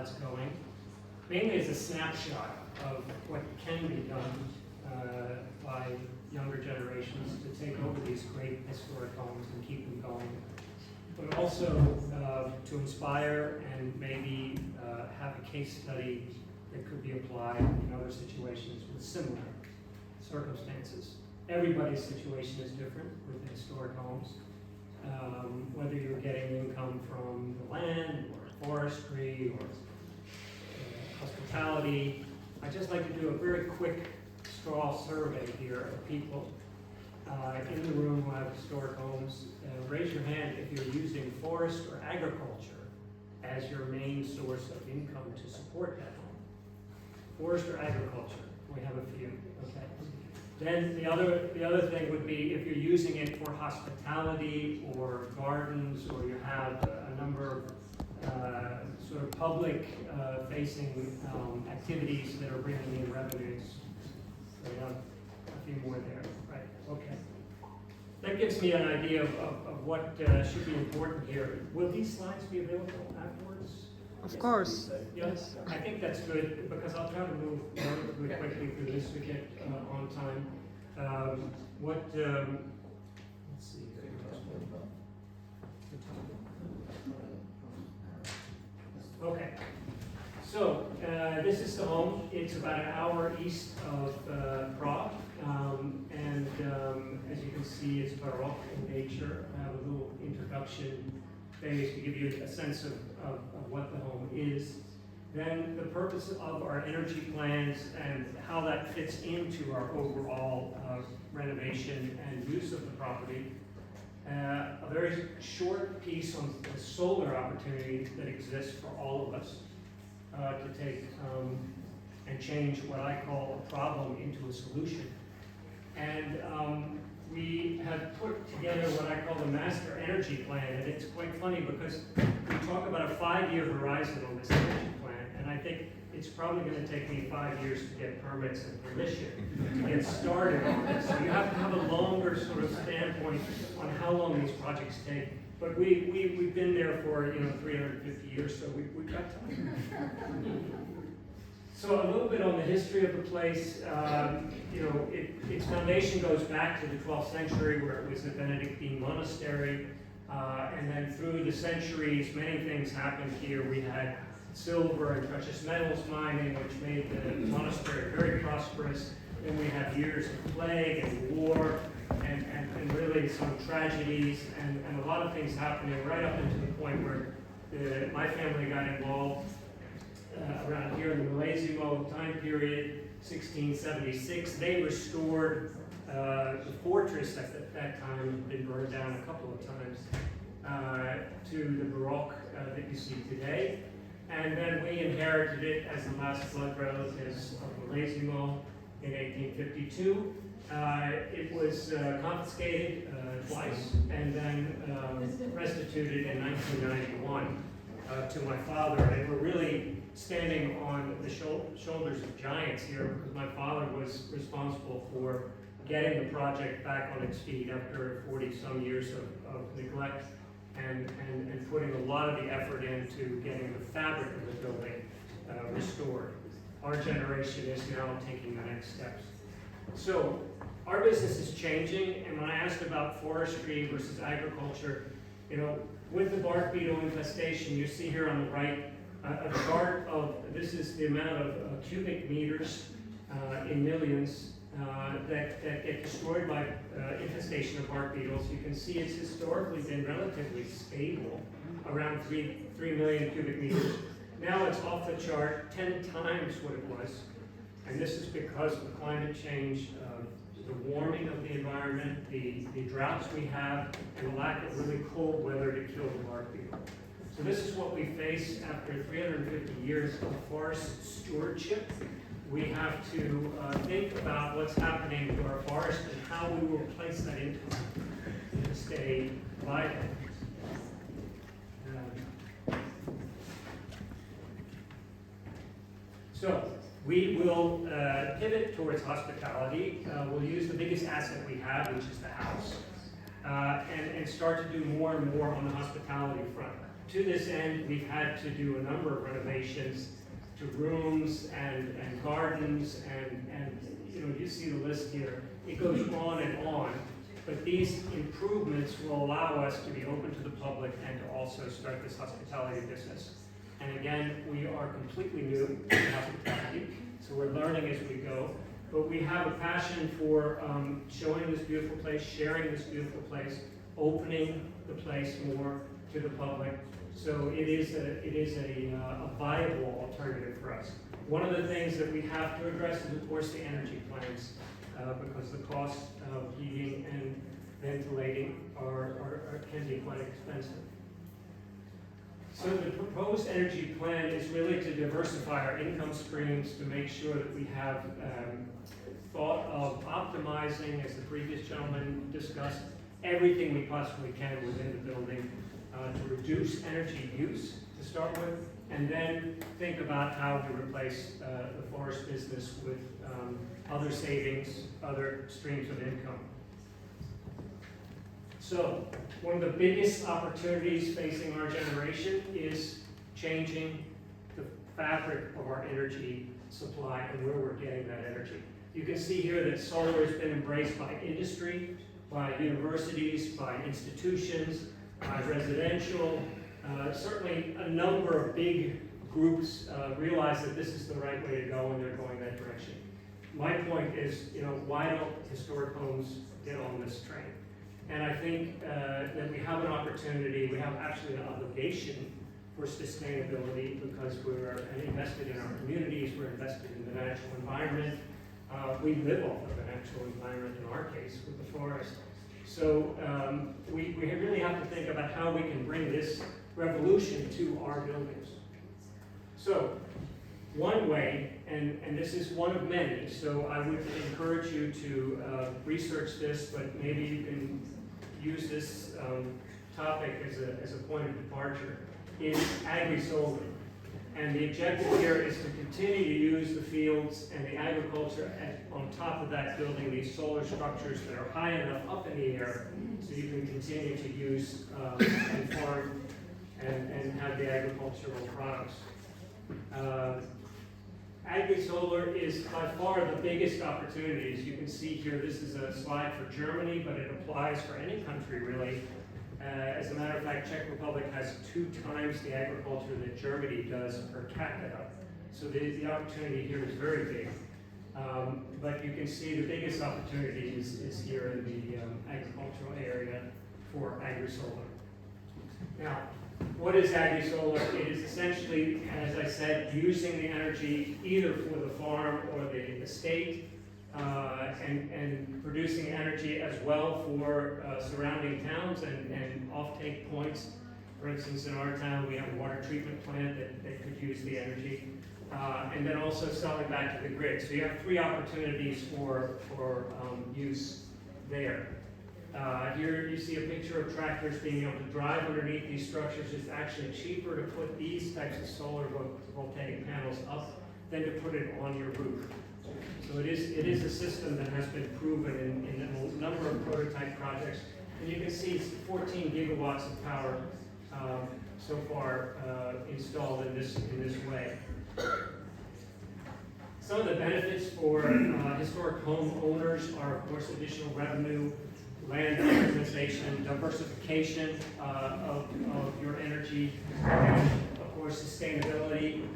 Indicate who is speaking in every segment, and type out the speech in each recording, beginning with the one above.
Speaker 1: that's going. Mainly as a snapshot of what can be done by younger generations to take over these great historic homes and keep them going. But also to inspire and maybe have a case study that could be applied in other situations with similar circumstances. Everybody's situation is different with historic homes. Whether you're getting income from the land or forestry or hospitality. I'd just like to do a very quick straw survey here of people in the room who have historic homes. Raise your hand if you're using forest or agriculture as your main source of income to support that home. Forest or agriculture, we have a few, okay. Then the other thing would be if you're using it for hospitality or gardens, or you have a number of sort of public facing activities that are bringing in revenues. So we have a few more there, right, okay. That gives me an idea of what should be important here. Will these slides be available afterwards?
Speaker 2: Of course.
Speaker 1: Yes, I think that's good, because I'll try to move relatively quickly through this to get on time. Let's see. Okay, so this is the home. It's about an hour east of Prague, and as you can see, it's Baroque in nature. I have a little introduction phase to give you a sense of what the home is. Then the purpose of our energy plans and how that fits into our overall renovation and use of the property. A very short piece on the solar opportunity that exists for all of us to take and change what I call a problem into a solution. And we have put together what I call the master energy plan, and it's quite funny because we talk about a 5-year horizon on this energy plan, and I think it's probably going to take me 5 years to get permits and permission to get started on this. So you have to have a longer sort of standpoint on how long these projects take. But we've been there for 350 years, so we've got time. So a little bit on the history of the place. Its foundation goes back to the 12th century, where it was a Benedictine monastery, and then through the centuries, many things happened here. We had silver and precious metals mining, which made the monastery very prosperous. Then we had years of plague and war, and really some tragedies, and a lot of things happening right up into the point where my family got involved around here in the Vilemov time period, 1676. They restored the fortress at that time, had been burned down a couple of times, to the Baroque that you see today. And then we inherited it as the last blood relatives of Vilemov in 1852. It was confiscated twice and then restituted in 1991 to my father. And we're really standing on the shoulders of giants here, because my father was responsible for getting the project back on its feet after 40-some years of neglect, and putting a lot of the effort into getting the fabric of the building restored. Our generation is now taking the next steps. So our business is changing, and when I asked about forestry versus agriculture, with the bark beetle infestation, you see here on the right a chart of, this is the amount of cubic meters in millions that get destroyed by infestation of bark beetles. You can see it's historically been relatively stable, around 3 million cubic meters. Now it's off the chart, 10 times what it was, and this is because of climate change, the warming of the environment, the droughts we have, and the lack of really cold weather to kill the bark beetle. So this is what we face after 350 years of forest stewardship. We have to think about what's happening to our forest and how we will place that income to stay viable. So we will pivot towards hospitality. We'll use the biggest asset we have, which is the house, and start to do more and more on the hospitality front. to this end, we've had to do a number of renovations to rooms and gardens, and you see the list here. It goes on and on. But these improvements will allow us to be open to the public and to also start this hospitality business. And again, we are completely new in hospitality, so we're learning as we go. But we have a passion for showing this beautiful place, sharing this beautiful place, opening the place more to the public. So it is a viable alternative for us. One of the things that we have to address is, of course, the energy plans, because the cost of heating and ventilating can be quite expensive. So the proposed energy plan is really to diversify our income streams, to make sure that we have thought of optimizing, as the previous gentleman discussed, everything we possibly can within the building to reduce energy use to start with, and then think about how we replace the forest business with other savings, other streams of income. So, one of the biggest opportunities facing our generation is changing the fabric of our energy supply and where we're getting that energy. You can see here that solar has been embraced by industry, by universities, by institutions, by residential. Certainly a number of big groups realize that this is the right way to go, and they're going that direction. My point is, why don't historic homes get on this train? And I think that we have an opportunity, we have actually an obligation for sustainability, because we're invested in our communities, we're invested in the natural environment. We live off of the natural environment in our case with the forest. So we really have to think about how we can bring this revolution to our buildings. So one way, and this is one of many, so I would encourage you to research this, but maybe you can use this topic as a point of departure, is agri-solar. And the objective here is to continue to use the fields and the agriculture on top of that, building these solar structures that are high enough up in the air so you can continue to use and farm and have the agricultural products. Agri-solar is by far the biggest opportunity. As you can see here, this is a slide for Germany, but it applies for any country really. As a matter of fact, Czech Republic has 2 times the agriculture that Germany does per capita. So the opportunity here is very big. But you can see the biggest opportunity is here in the agricultural area for agri-solar. Now, what is agri-solar? It is essentially, as I said, using the energy either for the farm or the estate, and producing energy as well for surrounding towns and off-take points. For instance, in our town, we have a water treatment plant that could use the energy, and then also selling back to the grid. So you have 3 opportunities for use there. Here you see a picture of tractors being able to drive underneath these structures. It's actually cheaper to put these types of solar voltaic panels up than to put it on your roof. So it is a system that has been proven in a number of prototype projects. And you can see 14 gigawatts of power so far installed in this way. Some of the benefits for historic home owners are, of course, additional revenue, land optimization, diversification of your energy, and of course sustainability.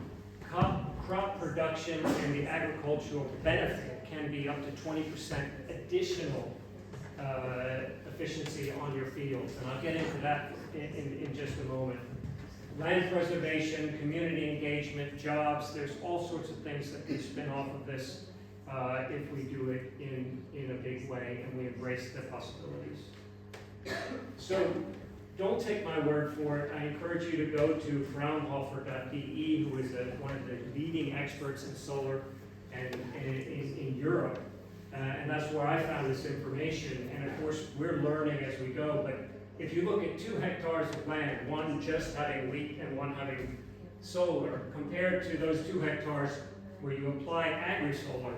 Speaker 1: Crop production and the agricultural benefit can be up to 20% additional efficiency on your fields, and I'll get into that in just a moment. Land preservation, community engagement, jobs, there's all sorts of things that can spin off of this if we do it in a big way and we embrace the possibilities. So don't take my word for it. I encourage you to go to fraunhofer.de, who is one of the leading experts in solar and in Europe. And that's where I found this information. And of course, we're learning as we go. But if you look at 2 hectares of land, one just having wheat and one having solar, compared to those 2 hectares where you apply agri-solar,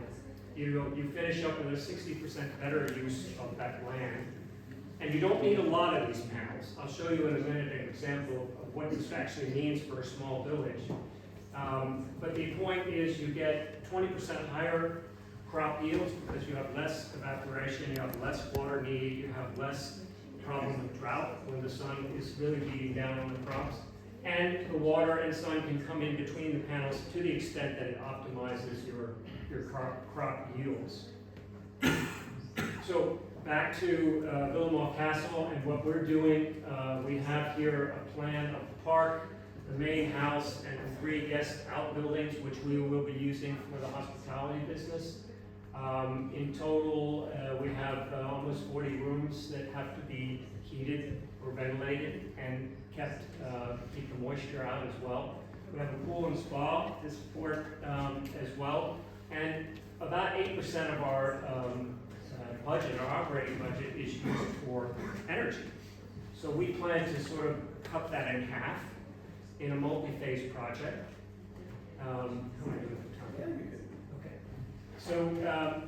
Speaker 1: you finish up with a 60% better use of that land. And you don't need a lot of these panels. I'll show you in a minute an example of what this actually means for a small village. But the point is you get 20% higher crop yields because you have less evaporation, you have less water need, you have less problem with drought when the sun is really beating down on the crops. And the water and sun can come in between the panels to the extent that it optimizes your crop yields. So back to Vilemov Castle and what we're doing. We have here a plan of the park, the main house, and the 3 guest outbuildings, which we will be using for the hospitality business. In total, we have almost 40 rooms that have to be heated or ventilated and kept keep the moisture out as well. We have a pool and spa to support as well, and about 8% of our budget, our operating budget, is used for energy. So we plan to sort of cut that in half in a multi-phase project. How am I doing for time? Okay. So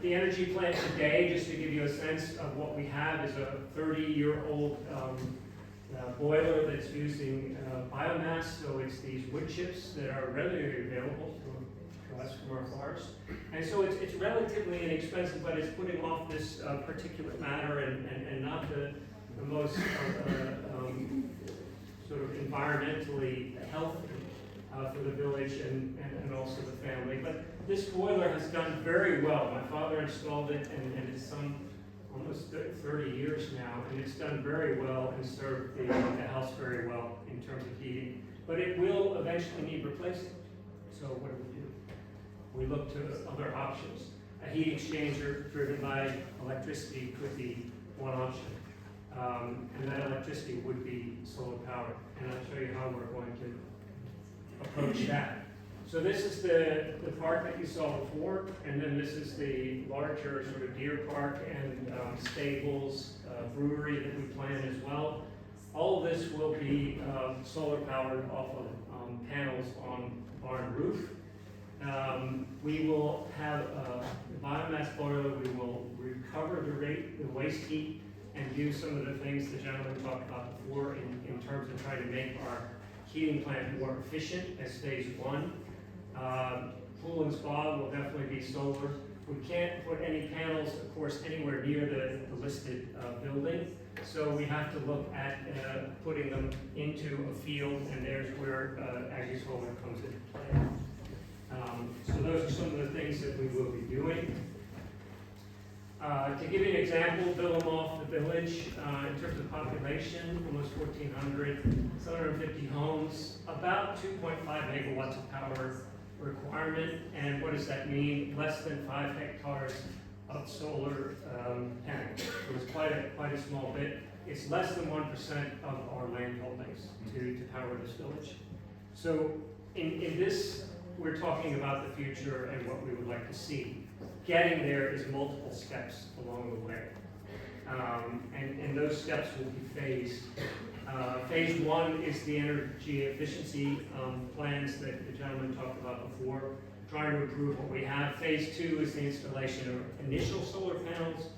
Speaker 1: the energy plant today, just to give you a sense of what we have, is a 30-year-old boiler that's using biomass. So it's these wood chips that are readily available to us from our forests. And so it's relatively inexpensive, but it's putting off this particulate matter and not the most sort of environmentally healthy for the village and also the family. But this boiler has done very well. My father installed it, and it's some almost 30 years now, and it's done very well and served the house very well in terms of heating. But it will eventually need replacing. So what do? We look to other options. A heat exchanger driven by electricity could be one option. And that electricity would be solar powered. And I'll show you how we're going to approach that. So this is the park that you saw before, and then this is the larger sort of deer park and stables, brewery that we plan as well. All of this will be solar powered off of panels on the barn roof. We will have a biomass boiler. We will recover the waste heat and do some of the things the gentleman talked about before in terms of trying to make our heating plant more efficient as phase 1. Pool and spa will definitely be solar. We can't put any panels, of course, anywhere near the listed building. So we have to look at putting them into a field, and there's where agri-solar comes into play. So those are some of the things that we will be doing. To give you an example, Vilemov, the village, in terms of population, almost 1,400, 750 homes, about 2.5 megawatts of power requirement. And what does that mean? Less than 5 hectares of solar panels. So it's quite a small bit. It's less than 1% of our land holdings to power this village. So in this, we're talking about the future and what we would like to see. Getting there is multiple steps along the way. And those steps will be phased. Phase 1 is the energy efficiency plans that the gentleman talked about before, trying to improve what we have. Phase 2 is the installation of initial solar panels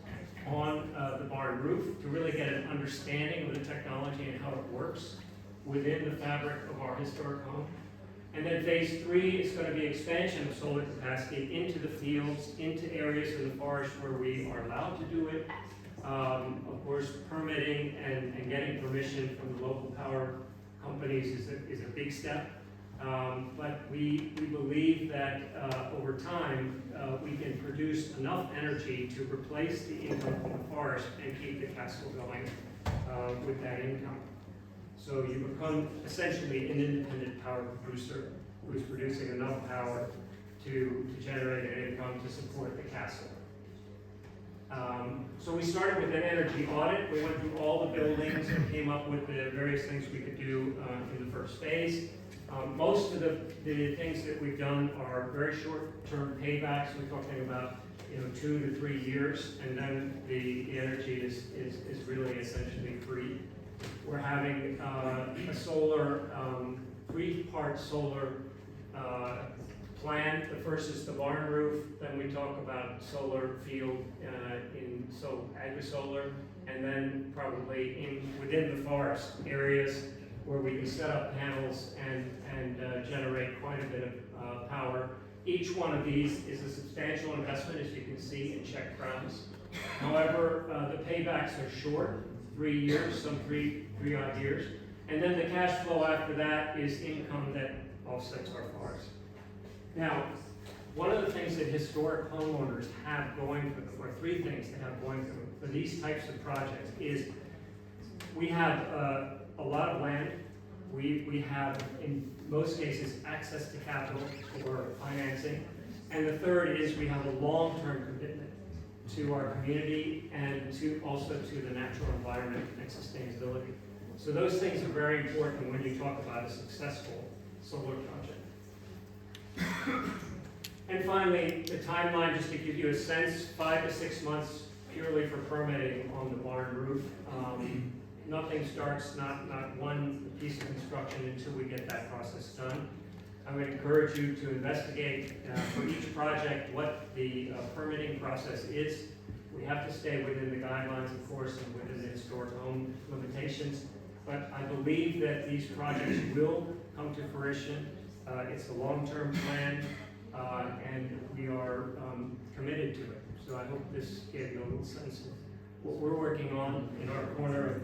Speaker 1: on the barn roof to really get an understanding of the technology and how it works within the fabric of our historic home. And then phase 3 is going to be expansion of solar capacity into the fields, into areas of the forest where we are allowed to do it. Of course, permitting and getting permission from the local power companies is a big step. But we believe that over time, we can produce enough energy to replace the income from the forest and keep the castle going with that income. So you become essentially an independent power producer who's producing enough power to generate an income to support the castle. So we started with an energy audit. We went through all the buildings and came up with the various things we could do in the first phase. Most of the things that we've done are very short-term paybacks. We're talking about 2 to 3 years, and then the energy is really essentially free. We're having a solar, 3-part solar plan. The first is the barn roof, then we talk about solar field agri-solar, and then probably within the forest areas where we can set up panels and generate quite a bit of power. Each one of these is a substantial investment, as you can see in Czech crowns. However, the paybacks are short, 3 years, some three odd years. And then the cash flow after that is income that offsets our forest. Now, one of the things that historic homeowners have going for them, or three things they have going for them for these types of projects, is we have a lot of land. We have, in most cases, access to capital for financing. And the third is we have a long-term commitment to our community and also to the natural environment and sustainability. So those things are very important when you talk about a successful solar project. And finally, the timeline, just to give you a sense, 5 to 6 months purely for permitting on the barn roof. Nothing starts, not one piece of construction until we get that process done. I would encourage you to investigate for each project what the permitting process is. We have to stay within the guidelines, of course, and within the historic home limitations. But I believe that these projects will come to fruition. It's a long-term plan, and we are committed to it. So I hope this gave you a little sense of what we're working on in our corner of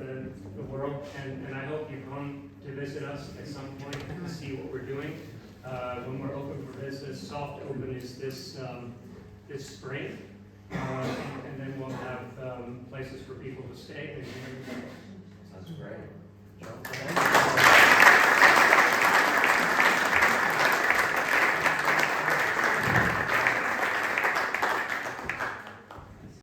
Speaker 1: the world. And I hope you come to visit us at some point to see what we're doing. When we're open for business, soft open is this spring. And then we'll have places for people to stay.
Speaker 2: Sounds great. Joe?